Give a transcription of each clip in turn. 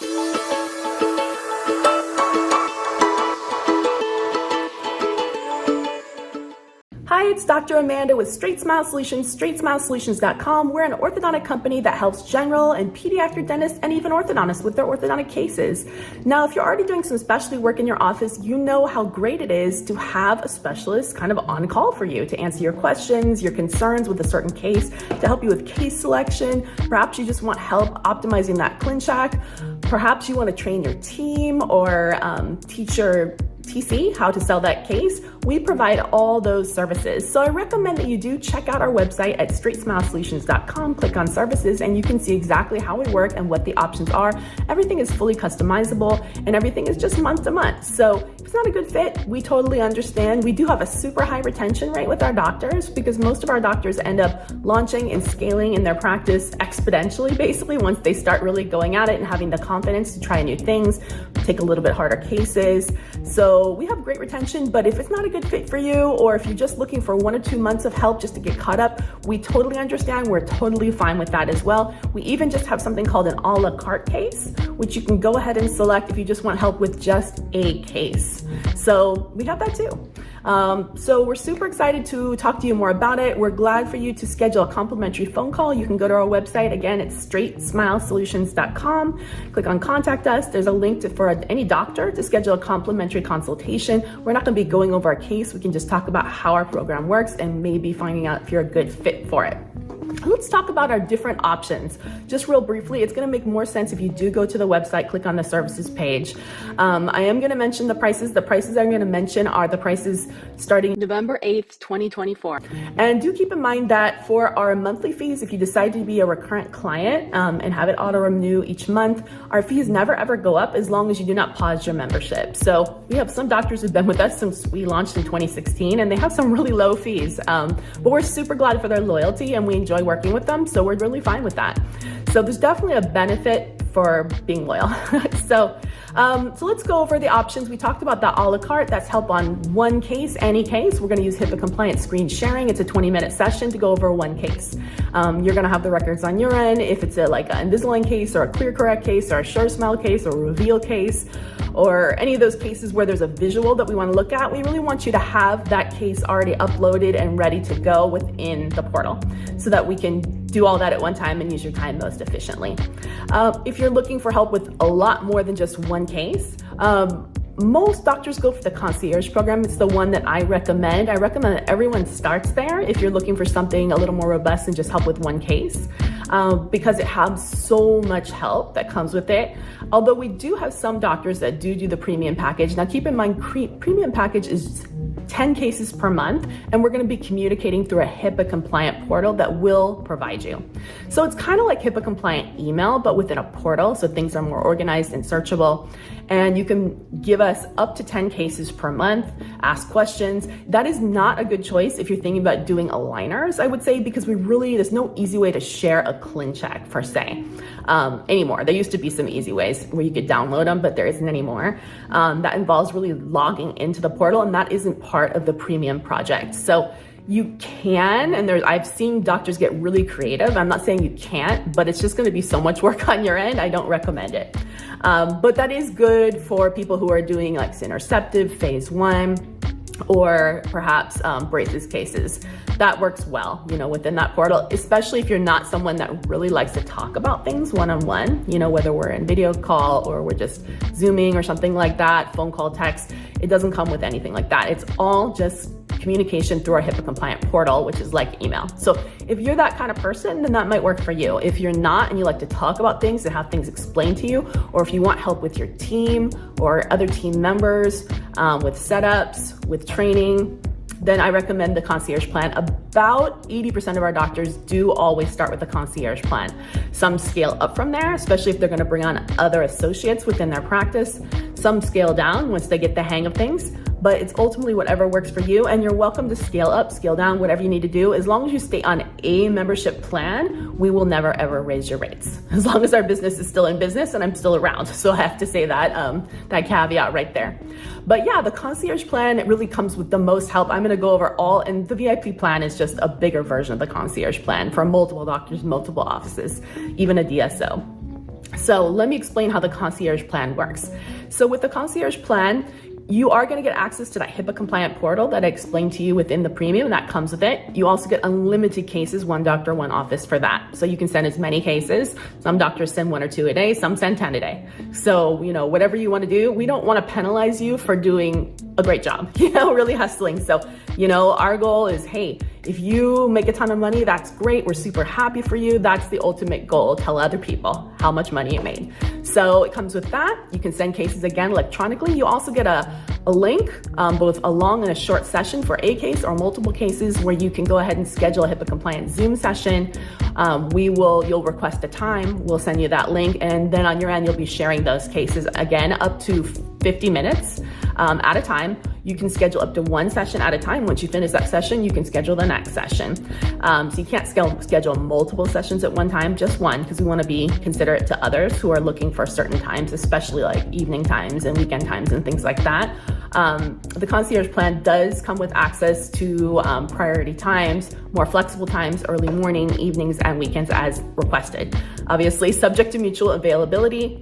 Hi, it's Dr. Amanda with Straightsmile Solutions, straightsmilesolutions.com. We're an orthodontic company that helps general and pediatric dentists and even orthodontists with their orthodontic cases. Now, if you're already doing some specialty work in your office, you know how great it is to have a specialist kind of on call for you to answer your questions, your concerns with a certain case, to help you with case selection. Perhaps you just want help optimizing that Clincheck. Perhaps you want to train your team or teach your TC how to sell that case. We provide all those services. So I recommend that you do check out our website at straightsmilesolutions.com, click on services, and you can see exactly how we work and what the options are. Everything is fully customizable and everything is just month to month. So if it's not a good fit, we totally understand. We do have a super high retention rate with our doctors because most of our doctors end up launching and scaling in their practice exponentially, basically, once they start really going at it and having the confidence to try new things, take a little bit harder cases. So we have great retention, but if it's not a good fit for you, or if you're just looking for 1 or 2 months of help just to get caught up, we totally understand. We're totally fine with that as well. We even just have something called an a la carte case, which you can go ahead and select if you just want help with just a case. So we have that too. So we're super excited to talk to you more about it. We're glad for you to schedule a complimentary phone call. You can go to our website. Again, it's straightsmilesolutions.com. Click on contact us. There's a link for any doctor to schedule a complimentary consultation. We're not going to be going over our case. We can just talk about how our program works and maybe finding out if you're a good fit for it. Let's talk about our different options. Just real briefly, it's going to make more sense if you do go to the website, click on the services page. I am going to mention the prices. The prices I'm going to mention are the prices starting November 8th, 2024. And do keep in mind that for our monthly fees, if you decide to be a recurrent client and have it auto renew each month, our fees never ever go up as long as you do not pause your membership. So we have some doctors who've been with us since we launched in 2016 and they have some really low fees. But we're super glad for their loyalty and we enjoy working with them, so we're really fine with that. So there's definitely a benefit for being loyal. So let's go over the options. We talked about the a la carte. That's help on one case, any case. We're going to use HIPAA compliant screen sharing. It's a 20-minute session to go over one case. You're going to have the records on your end. If it's like an Invisalign case or a ClearCorrect case or a SureSmile case or a Reveal case or any of those cases where there's a visual that we want to look at, we really want you to have that case already uploaded and ready to go within the portal so that we can do all that at one time and use your time most efficiently. If you're looking for help with a lot more than just one case, most doctors go for the concierge program. It's the one that I recommend. I recommend that everyone starts there if you're looking for something a little more robust than just help with one case, because it has so much help that comes with it. Although we do have some doctors that do the premium package. Now keep in mind, premium package is 10 cases per month, and we're going to be communicating through a HIPAA compliant portal that will provide you. So it's kind of like HIPAA compliant email, but within a portal, so things are more organized and searchable. And you can give us up to 10 cases per month, ask questions. That is not a good choice if you're thinking about doing aligners, I would say, because there's no easy way to share a Clincheck per se anymore. There used to be some easy ways where you could download them, but there isn't anymore. That involves really logging into the portal, and that isn't part of the premium project. So you can, and I've seen doctors get really creative. I'm not saying you can't, but it's just going to be so much work on your end. I don't recommend it. But that is good for people who are doing like interceptive phase 1 or perhaps braces cases. That works well, within that portal, especially if you're not someone that really likes to talk about things one-on-one, whether we're in video call or we're just Zooming or something like that, phone call, text. It doesn't come with anything like that. It's all just communication through our HIPAA compliant portal, which is like email. So if you're that kind of person, then that might work for you. If you're not and you like to talk about things and have things explained to you, or if you want help with your team or other team members with setups, with training, then I recommend the concierge plan. About 80% of our doctors do always start with the concierge plan. Some scale up from there, especially if they're gonna bring on other associates within their practice. Some scale down once they get the hang of things, but it's ultimately whatever works for you, and you're welcome to scale up, scale down, whatever you need to do. As long as you stay on a membership plan, we will never ever raise your rates. As long as our business is still in business and I'm still around. So I have to say that, that caveat right there. But yeah, the concierge plan, it really comes with the most help. I'm gonna go over all, and the VIP plan is just a bigger version of the concierge plan for multiple doctors, multiple offices, even a DSO. So let me explain how the concierge plan works. So with the concierge plan, you are going to get access to that HIPAA compliant portal that I explained to you within the premium, that comes with it. You also get unlimited cases, one doctor, one office for that. So you can send as many cases. Some doctors send 1 or 2 a day, some send 10 a day. So, you know, whatever you want to do, we don't want to penalize you for doing a great job, you know, really hustling. So, you know, our goal is, hey, if you make a ton of money, that's great. We're super happy for you. That's the ultimate goal. Tell other people how much money you made. So it comes with that. You can send cases again electronically. You also get a link, both a long and a short session for a case or multiple cases, where you can go ahead and schedule a HIPAA compliant Zoom session. You'll request a time. We'll send you that link. And then on your end, you'll be sharing those cases again, up to 50 minutes at a time. You can schedule up to 1 session at a time. Once you finish that session, you can schedule the next session. So you can't schedule multiple sessions at one time, just one, because we want to be considerate to others who are looking for certain times, especially like evening times and weekend times and things like that. The concierge plan does come with access to priority times, more flexible times, early morning, evenings, and weekends as requested. Obviously, subject to mutual availability.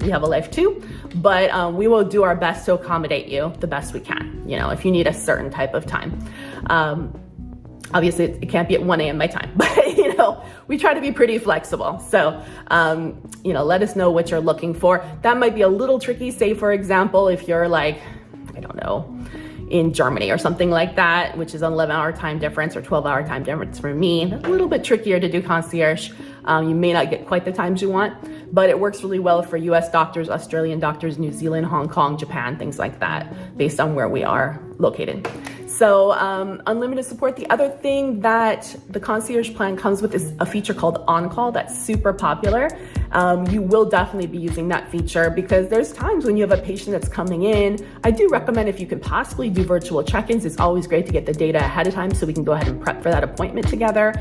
We have a life too, but we will do our best to accommodate you the best we can, you know, if you need a certain type of time. Obviously, it can't be at 1 a.m. my time, but, you know, we try to be pretty flexible. So, you know, let us know what you're looking for. That might be a little tricky. Say, for example, if you're like, I don't know, in Germany or something like that, which is an 11-hour time difference or 12-hour time difference for me, a little bit trickier to do concierge. You may not get quite the times you want, but it works really well for US doctors, Australian doctors, New Zealand, Hong Kong, Japan, things like that, based on where we are located. So unlimited support. The other thing that the concierge plan comes with is a feature called On-Call that's super popular. You will definitely be using that feature because there's times when you have a patient that's coming in. I do recommend, if you can possibly do virtual check-ins, it's always great to get the data ahead of time so we can go ahead and prep for that appointment together.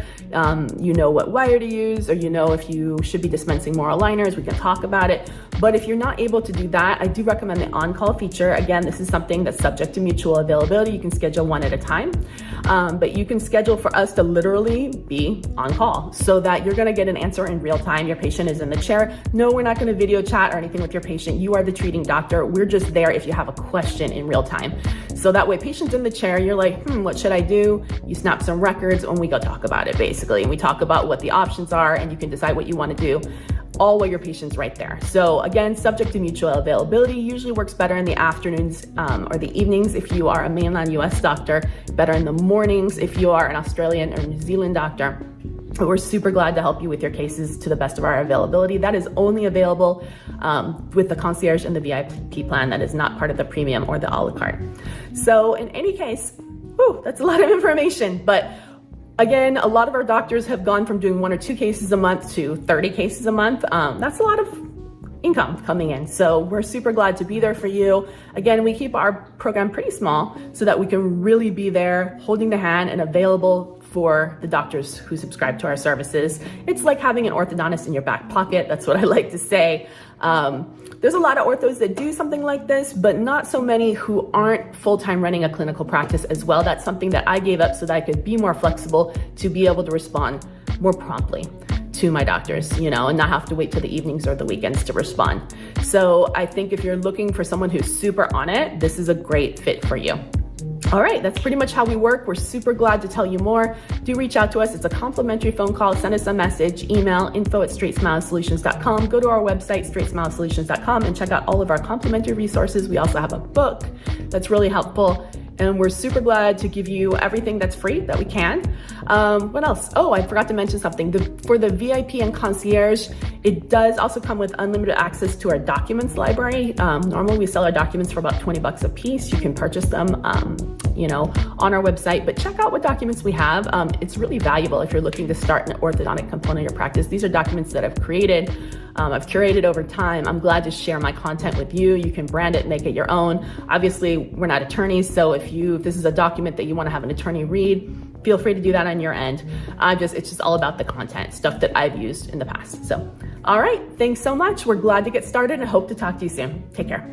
You know what wire to use, or you know if you should be dispensing more aligners, we can talk about it. But if you're not able to do that, I do recommend the on-call feature. Again, this is something that's subject to mutual availability. You can schedule one at a time, but you can schedule for us to literally be on call so that you're gonna get an answer in real time. Your patient is in the chair. No, we're not gonna video chat or anything with your patient. You are the treating doctor. We're just there if you have a question in real time. So that way, patient's in the chair, you're like, what should I do? You snap some records and we go talk about it basically. And we talk about what the options are and you can decide what you wanna do, all while your patient's right there. So again, subject to mutual availability, usually works better in the afternoons or the evenings if you are a mainland US doctor, better in the mornings if you are an Australian or New Zealand doctor. But we're super glad to help you with your cases to the best of our availability. That is only available with the concierge and the VIP plan. That is not part of the premium or the a la carte. So in any case, that's a lot of information, but again, a lot of our doctors have gone from doing 1 or 2 cases a month to 30 cases a month. That's a lot of income coming in. So we're super glad to be there for you. Again, we keep our program pretty small so that we can really be there holding the hand and available for the doctors who subscribe to our services. It's like having an orthodontist in your back pocket. That's what I like to say. There's a lot of orthos that do something like this, but not so many who aren't full-time running a clinical practice as well. That's something that I gave up so that I could be more flexible to be able to respond more promptly to my doctors, you know, and not have to wait till the evenings or the weekends to respond. So I think if you're looking for someone who's super on it, this is a great fit for you. All right, that's pretty much how we work. We're super glad to tell you more. Do reach out to us. It's a complimentary phone call. Send us a message, email info@straightsmilesolutions.com. Go to our website, straightsmilesolutions.com, and check out all of our complimentary resources. We also have a book that's really helpful. And we're super glad to give you everything that's free that we can. What else? Oh, I forgot to mention something. For the VIP and concierge, it does also come with unlimited access to our documents library. Normally we sell our documents for about 20 bucks a piece. You can purchase them, you know, on our website, but check out what documents we have. It's really valuable if you're looking to start an orthodontic component of your practice. These are documents that I've created. I've curated over time. I'm glad to share my content with you. You can brand it, make it your own. Obviously, we're not attorneys, so if this is a document that you want to have an attorney read, feel free to do that on your end. It's just all about the content, stuff that I've used in the past. So, all right, thanks so much. We're glad to get started and hope to talk to you soon. Take care.